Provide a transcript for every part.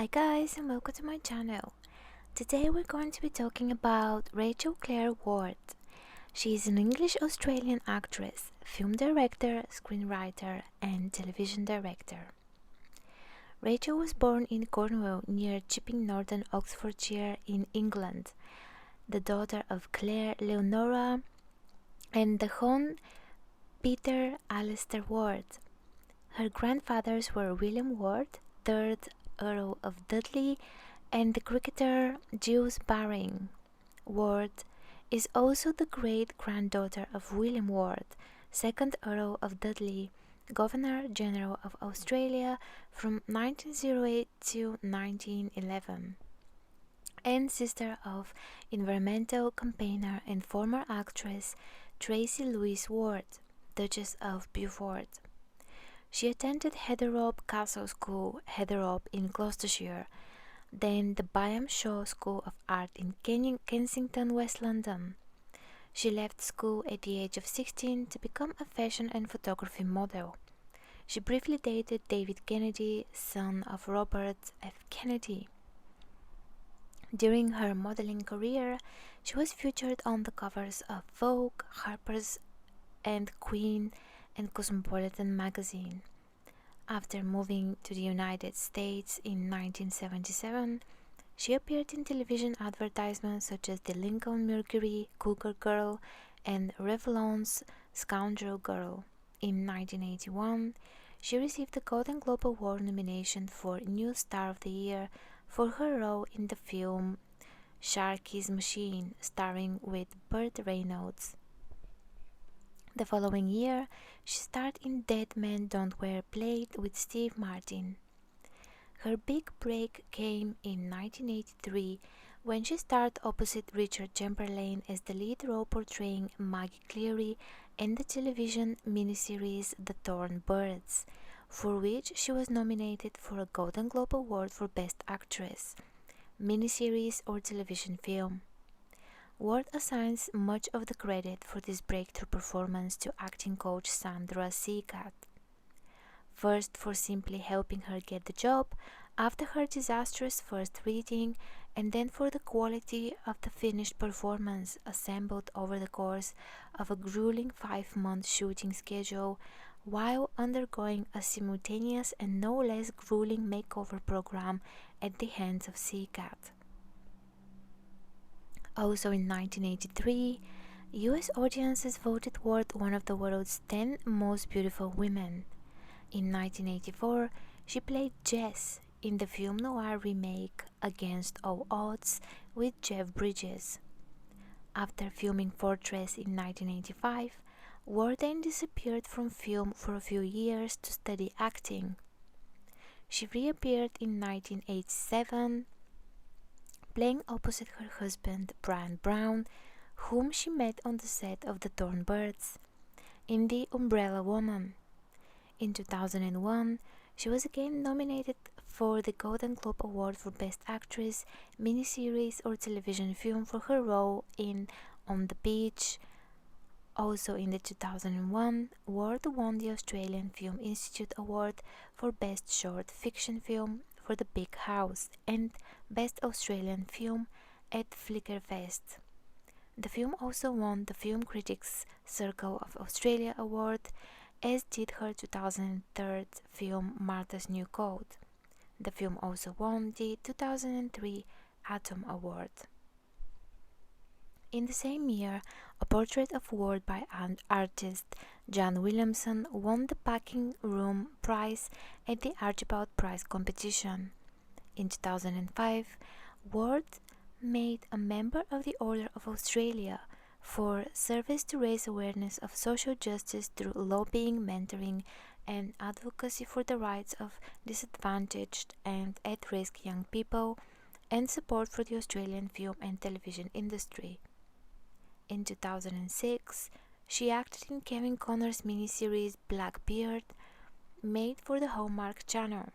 Hi guys and welcome to my channel. Today we're going to be talking about Rachel Clare Ward. She is an English-Australian actress, film director, screenwriter and television director. Rachel was born in Cornwall near Chipping, Northern Oxfordshire in England, the daughter of Clare Leonora and the Hon Peter Alistair Ward. Her grandfathers were William Ward, 3rd Earl of Dudley, and the cricketer Jules Baring. Ward is also the great-granddaughter of William Ward, 2nd Earl of Dudley, Governor-General of Australia from 1908 to 1911, and sister of environmental campaigner and former actress Tracy Louise Ward, Duchess of Beaufort. She attended Heatherop Castle School, Heatherop in Gloucestershire, then the Byam Shaw School of Art in Kensington, West London. She left school at the age of 16 to become a fashion and photography model. She briefly dated David Kennedy, son of Robert F. Kennedy. During her modeling career, she was featured on the covers of Vogue, Harper's and Queen, and Cosmopolitan magazine. After moving to the United States in 1977, she appeared in television advertisements such as the Lincoln Mercury, Cougar Girl, and Revlon's Scoundrel Girl. In 1981, she received the Golden Globe Award nomination for New Star of the Year for her role in the film Sharky's Machine, starring with Burt Reynolds. The following year, she starred in Dead Men Don't Wear Plaid with Steve Martin. Her big break came in 1983 when she starred opposite Richard Chamberlain as the lead role portraying Maggie Cleary in the television miniseries The Thorn Birds, for which she was nominated for a Golden Globe Award for Best Actress, miniseries or television film. Ward assigns much of the credit for this breakthrough performance to acting coach Sandra Seacat. First, for simply helping her get the job after her disastrous first reading, and then for the quality of the finished performance assembled over the course of a grueling 5-month shooting schedule while undergoing a simultaneous and no less grueling makeover program at the hands of Seacat. Also in 1983, US audiences voted Ward one of the world's 10 most beautiful women. In 1984, she played Jess in the film noir remake Against All Odds with Jeff Bridges. After filming Fortress in 1985, Ward then disappeared from film for a few years to study acting. She reappeared in 1987, playing opposite her husband Brian Brown, whom she met on the set of The Thorn Birds, in The Umbrella Woman. In 2001, she was again nominated for the Golden Globe Award for Best Actress, miniseries or television film for her role in On the Beach. Also in the 2001, Ward won the Australian Film Institute Award for Best Short Fiction Film for The Big House and Best Australian Film at Flickerfest. The film also won the Film Critics Circle of Australia Award, as did her 2003 film Martha's New Code. The film also won the 2003 Atom Award. In the same year, a portrait of Ward by artist John Williamson won the Packing Room Prize at the Archibald Prize competition. In 2005, Ward made a member of the Order of Australia for service to raise awareness of social justice through lobbying, mentoring, and advocacy for the rights of disadvantaged and at-risk young people, and support for the Australian film and television industry. In 2006, she acted in Kevin Connor's miniseries Blackbeard, made for the Hallmark Channel.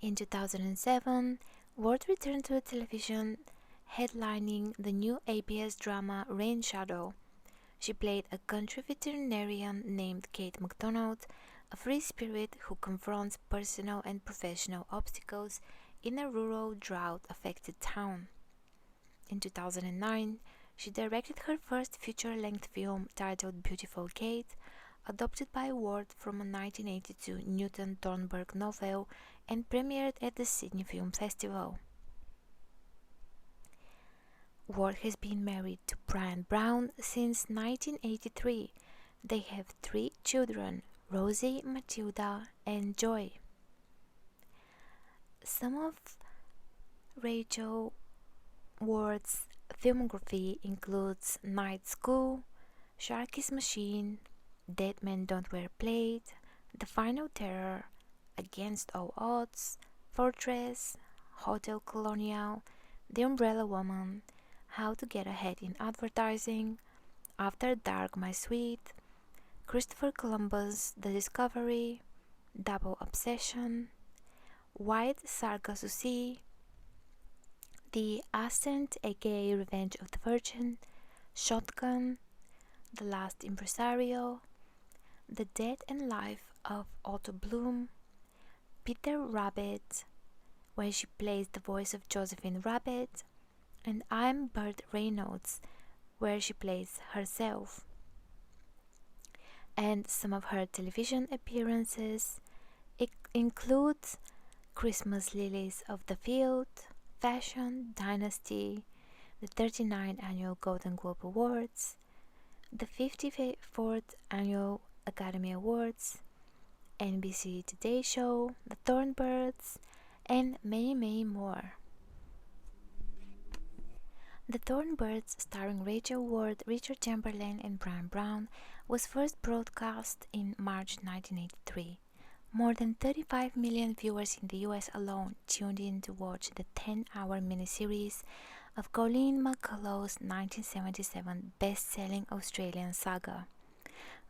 In 2007, Ward returned to television, headlining the new ABS drama Rain Shadow. She played a country veterinarian named Kate MacDonald, a free spirit who confronts personal and professional obstacles in a rural, drought-affected town. In 2009, she directed her first feature-length film titled Beautiful Gate, adopted by Ward from a 1982 Newton Thornburg novel and premiered at the Sydney Film Festival. Ward has been married to Brian Brown since 1983. They have 3 children, Rosie, Matilda, and Joy. Some of Rachel Ward's filmography includes Night School, Sharky's Machine, Dead Men Don't Wear Plate, The Final Terror, Against All Odds, Fortress, Hotel Colonial, The Umbrella Woman, How to Get Ahead in Advertising, After Dark My Sweet, Christopher Columbus, The Discovery, Double Obsession, White Sargasso The Ascent aka Revenge of the Virgin, Shotgun, The Last Impresario, The Death and Life of Otto Bloom, Peter Rabbit, where she plays the voice of Josephine Rabbit, and I'm Burt Reynolds, where she plays herself. And some of her television appearances include Christmas Lilies of the Field, Fashion, Dynasty, the 39th Annual Golden Globe Awards, the 54th Annual Academy Awards, NBC Today Show, the Thorn Birds, and many, many more. The Thorn Birds, starring Rachel Ward, Richard Chamberlain, and Brian Brown, was first broadcast in March 1983. More than 35 million viewers in the US alone tuned in to watch the 10-hour miniseries of Colleen McCullough's 1977 best-selling Australian saga.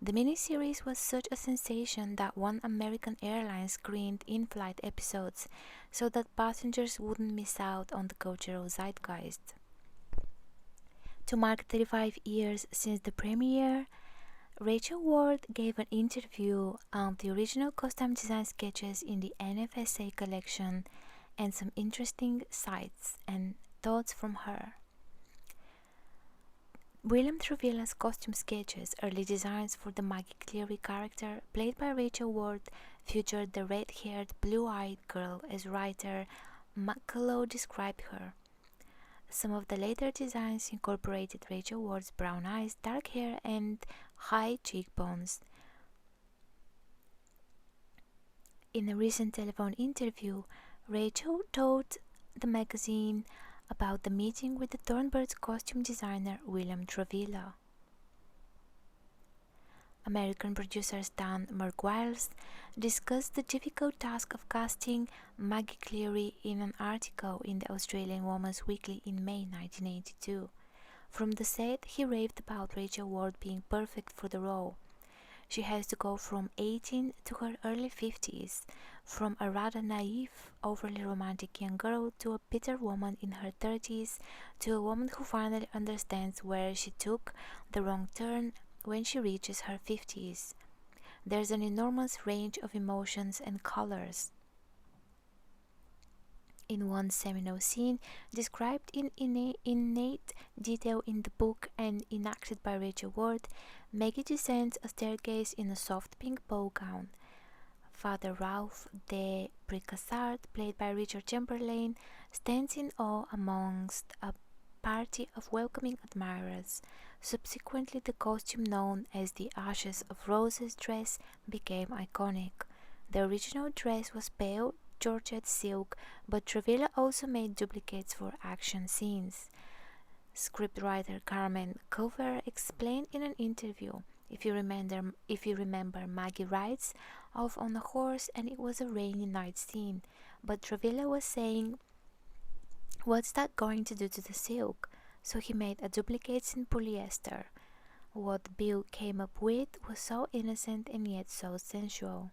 The miniseries was such a sensation that one American airline screened in-flight episodes so that passengers wouldn't miss out on the cultural zeitgeist. To mark 35 years since the premiere, Rachel Ward gave an interview on the original costume design sketches in the NFSA collection and some interesting sights and thoughts from her. William Trevilla's costume sketches, early designs for the Maggie Cleary character, played by Rachel Ward, featured the red-haired, blue-eyed girl as writer McCullough described her. Some of the later designs incorporated Rachel Ward's brown eyes, dark hair, and high cheekbones. In a recent telephone interview, Rachel told the magazine about the meeting with the Thorn Birds costume designer William Trevilla. American producer Stan Margulies discussed the difficult task of casting Maggie Cleary in an article in the Australian Woman's Weekly in May 1982. From the set, he raved about Rachel Ward being perfect for the role. She has to go from 18 to her early 50s, from a rather naive, overly romantic young girl to a bitter woman in her 30s, to a woman who finally understands where she took the wrong turn when she reaches her 50s. There's an enormous range of emotions and colors. In one seminal scene, described in innate detail in the book and enacted by Rachel Ward, Maggie descends a staircase in a soft pink ball gown. Father Ralph de Bricassard, played by Richard Chamberlain, stands in awe amongst a party of welcoming admirers. Subsequently, the costume known as the Ashes of Roses dress became iconic. The original dress was pale Georgette silk, but Trevilla also made duplicates for action scenes. Scriptwriter Carmen Cover explained in an interview, if you remember, Maggie rides off on a horse and it was a rainy night scene, but Trevilla was saying, "What's that going to do to the silk?" So he made a duplicates in polyester. What Bill came up with was so innocent and yet so sensual.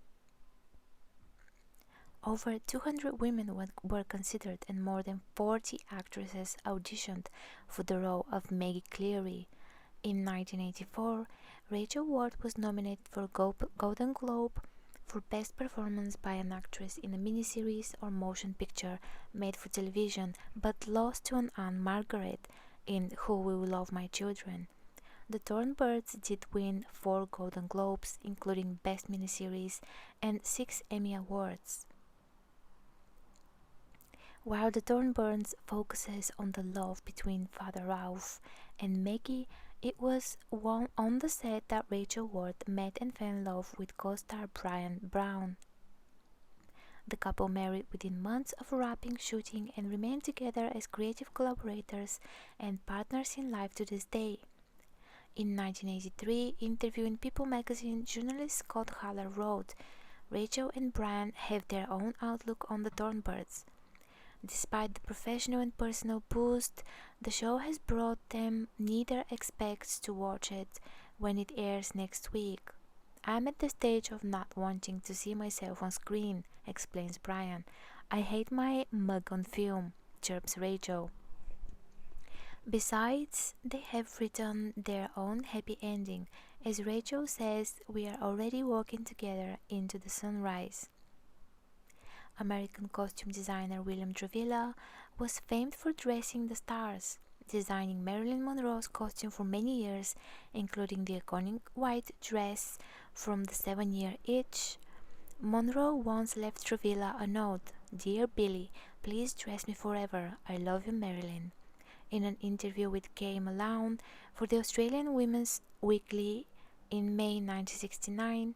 Over 200 women were considered and more than 40 actresses auditioned for the role of Maggie Cleary. In 1984, Rachel Ward was nominated for Golden Globe for Best Performance by an Actress in a Miniseries or Motion Picture made for television, but lost to an Anne Margaret in Who Will Love My Children. The Thorn Birds did win 4 Golden Globes, including Best Miniseries, and 6 Emmy Awards. While The Thorn Birds focuses on the love between Father Ralph and Maggie, it was on the set that Rachel Ward met and fell in love with co-star Brian Brown. The couple married within months of wrapping shooting and remain together as creative collaborators and partners in life to this day. In 1983, interviewing People magazine, journalist Scott Haller wrote, "Rachel and Brian have their own outlook on the Thorn Birds. Despite the professional and personal boost the show has brought them, neither expects to watch it when it airs next week. I'm at the stage of not wanting to see myself on screen," explains Brian. "I hate my mug on film," chirps Rachel. Besides, they have written their own happy ending. As Rachel says, "We are already walking together into the sunrise." American costume designer William Travilla was famed for dressing the stars, designing Marilyn Monroe's costume for many years, including the iconic white dress from the 7-Year Itch. Monroe once left Travilla a note, "Dear Billy, please dress me forever. I love you, Marilyn." In an interview with Kay Malone for the Australian Women's Weekly in May 1969,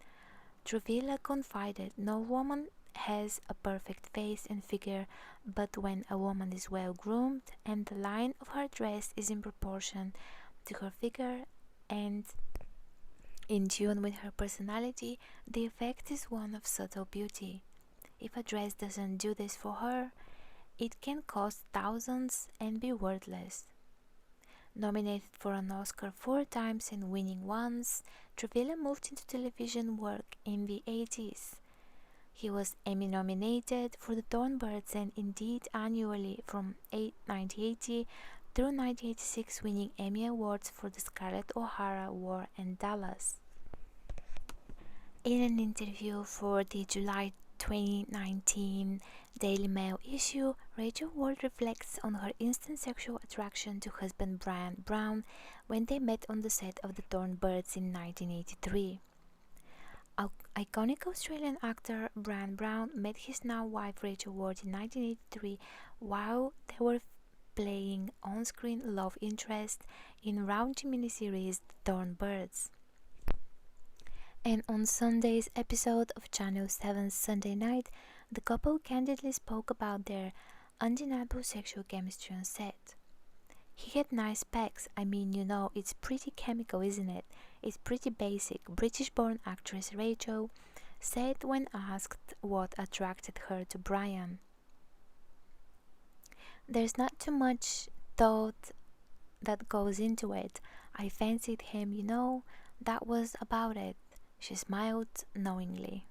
Travilla confided, "No woman has a perfect face and figure, but when a woman is well groomed and the line of her dress is in proportion to her figure and in tune with her personality, the effect is one of subtle beauty. If a dress doesn't do this for her, it can cost thousands and be worthless." Nominated for an Oscar 4 times and winning once, Travilla moved into television work in the 80s. He was Emmy nominated for the Thorn Birds and indeed annually from 1980 through 1986, winning Emmy Awards for the Scarlett O'Hara War and Dallas. In an interview for the July 2019 Daily Mail issue, Rachel Ward reflects on her instant sexual attraction to husband Brian Brown when they met on the set of The Thorn Birds in 1983. Iconic Australian actor Brian Brown met his now wife Rachel Ward in 1983 while they were playing on-screen love interest in raunchy miniseries The Thorn Birds. And on Sunday's episode of Channel 7's Sunday Night, the couple candidly spoke about their undeniable sexual chemistry on set. "He had nice pecs. I mean, you know, it's pretty chemical, isn't it? It's pretty basic," British-born actress Rachel said when asked what attracted her to Brian. "There's not too much thought that goes into it. I fancied him, you know, that was about it." She smiled knowingly.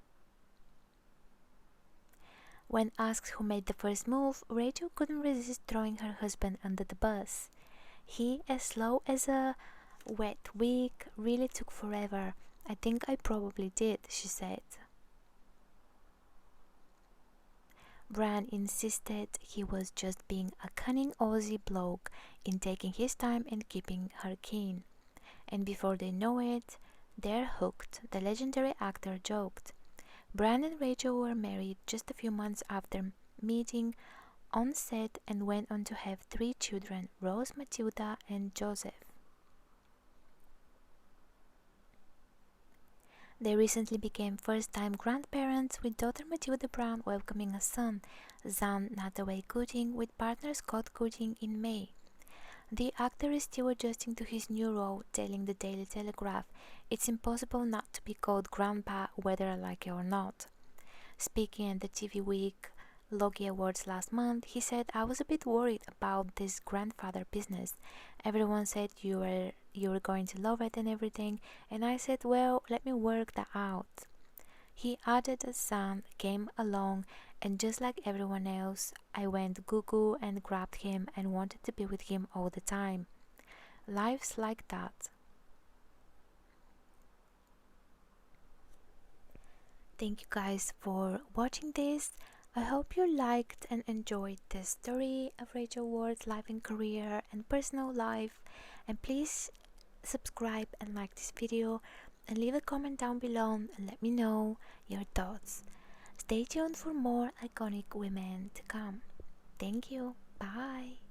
When asked who made the first move, Rachel couldn't resist throwing her husband under the bus. "He, as slow as a wet week, really took forever. I think I probably did," she said. Brian insisted he was just being a cunning Aussie bloke in taking his time and keeping her keen. "And before they know it, they're hooked," the legendary actor joked. Brian and Rachel were married just a few months after meeting on set and went on to have 3 children, Rose, Matilda, and Joseph. They recently became first-time grandparents, with daughter Matilda Brown welcoming a son, Zan Nathaway Gooding, with partner Scott Gooding in May. The actor is still adjusting to his new role, telling the Daily Telegraph, "It's impossible not to be called Grandpa whether I like it or not." Speaking at the TV Week Logie Awards last month, he said, "I was a bit worried about this grandfather business. Everyone said you were going to love it and everything, and I said, well, let me work that out." He added that Zan came along, and just like everyone else, I went goo-goo and grabbed him and wanted to be with him all the time. Life's like that. Thank you guys for watching this. I hope you liked and enjoyed the story of Rachel Ward's life and career and personal life. And please subscribe and like this video and leave a comment down below and let me know your thoughts. Stay tuned for more iconic women to come. Thank you. Bye.